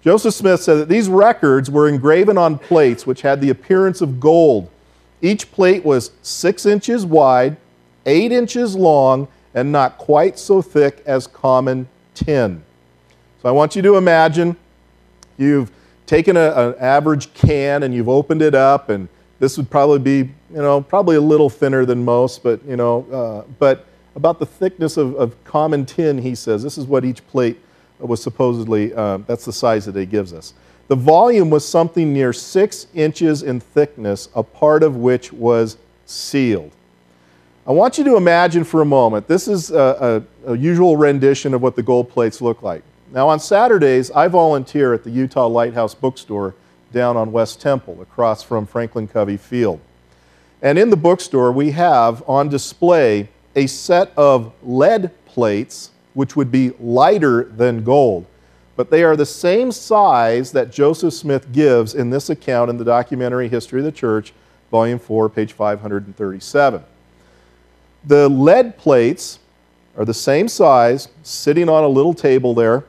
Joseph Smith said that these records were engraven on plates which had the appearance of gold. Each plate was 6 inches wide, 8 inches long, and not quite so thick as common tin. So I want you to imagine you've taken an average can and you've opened it up, and this would probably be, probably a little thinner than most, but, but about the thickness of common tin, he says. This is what each plate was supposedly, that's the size that he gives us. The volume was something near 6 inches in thickness, a part of which was sealed. I want you to imagine for a moment, this is a usual rendition of what the gold plates look like. Now on Saturdays, I volunteer at the Utah Lighthouse Bookstore down on West Temple, across from Franklin Covey Field. And in the bookstore, we have on display a set of lead plates, which would be lighter than gold. But they are the same size that Joseph Smith gives in this account in the documentary History of the Church, Volume 4, page 537. The lead plates are the same size, sitting on a little table there,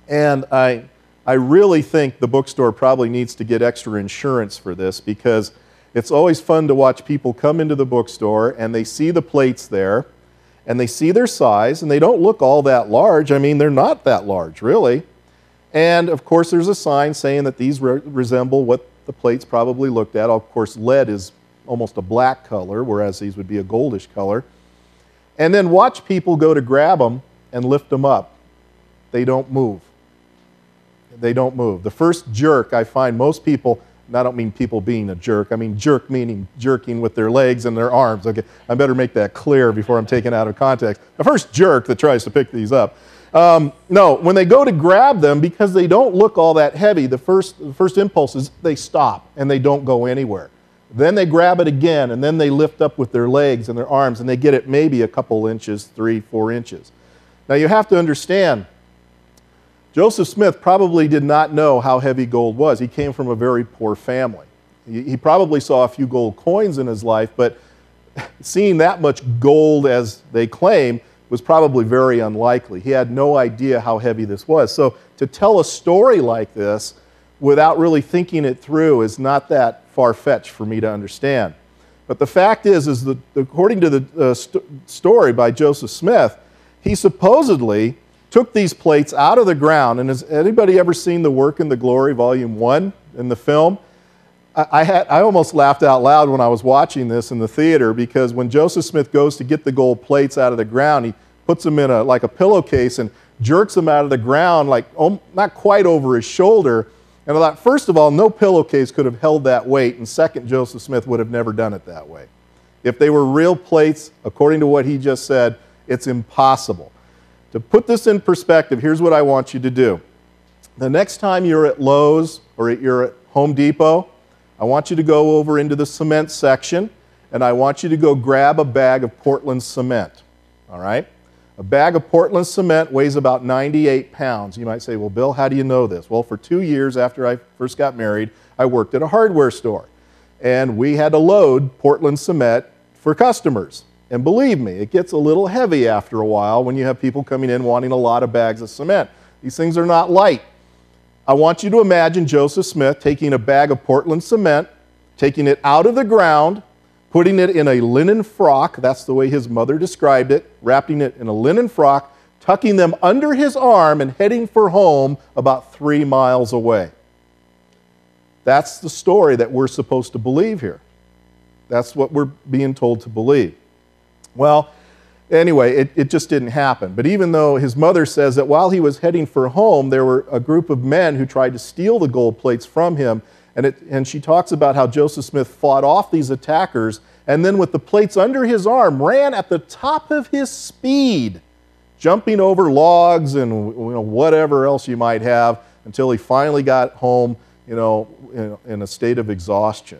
and I really think the bookstore probably needs to get extra insurance for this, because it's always fun to watch people come into the bookstore and they see the plates there, and they see their size, and they don't look all that large. I mean, they're not that large, really. And, of course, there's a sign saying that these resemble what the plates probably looked at. Of course, lead is almost a black color, whereas these would be a goldish color. And then watch people go to grab them and lift them up. They don't move. They don't move. The first jerk, I find most people, and I don't mean people being a jerk, I mean jerk meaning jerking with their legs and their arms. Okay, I better make that clear before I'm taken out of context. The first jerk that tries to pick these up. No, when they go to grab them, because they don't look all that heavy, the first impulse is they stop and they don't go anywhere. Then they grab it again, and then they lift up with their legs and their arms, and they get it maybe a couple inches, 3, 4 inches. Now you have to understand, Joseph Smith probably did not know how heavy gold was. He came from a very poor family. He probably saw a few gold coins in his life, but seeing that much gold as they claim was probably very unlikely. He had no idea how heavy this was. So to tell a story like this without really thinking it through is not that far-fetched for me to understand. But the fact is that according to the story by Joseph Smith, he supposedly took these plates out of the ground. And has anybody ever seen The Work and the Glory, Volume 1 in the film? I almost laughed out loud when I was watching this in the theater, because when Joseph Smith goes to get the gold plates out of the ground, he puts them in like a pillowcase and jerks them out of the ground, like not quite over his shoulder. And I thought, first of all, no pillowcase could have held that weight, and second, Joseph Smith would have never done it that way. If they were real plates, according to what he just said, it's impossible. To put this in perspective, here's what I want you to do. The next time you're at Lowe's or you're at Home Depot, I want you to go over into the cement section, and I want you to go grab a bag of Portland cement, all right? A bag of Portland cement weighs about 98 pounds. You might say, well, Bill, how do you know this? Well, for 2 years after I first got married, I worked at a hardware store. And we had to load Portland cement for customers. And believe me, it gets a little heavy after a while when you have people coming in wanting a lot of bags of cement. These things are not light. I want you to imagine Joseph Smith taking a bag of Portland cement, taking it out of the ground, putting it in a linen frock, that's the way his mother described it, wrapping it in a linen frock, tucking them under his arm, and heading for home about 3 miles away. That's the story that we're supposed to believe here. That's what we're being told to believe. Well, anyway, it just didn't happen. But even though his mother says that while he was heading for home, there were a group of men who tried to steal the gold plates from him, and she talks about how Joseph Smith fought off these attackers, and then with the plates under his arm, ran at the top of his speed, jumping over logs and whatever else you might have, until he finally got home in a state of exhaustion.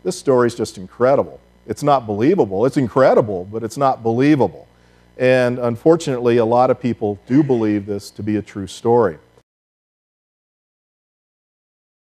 This story is just incredible. It's not believable. It's incredible, but it's not believable. And unfortunately, a lot of people do believe this to be a true story.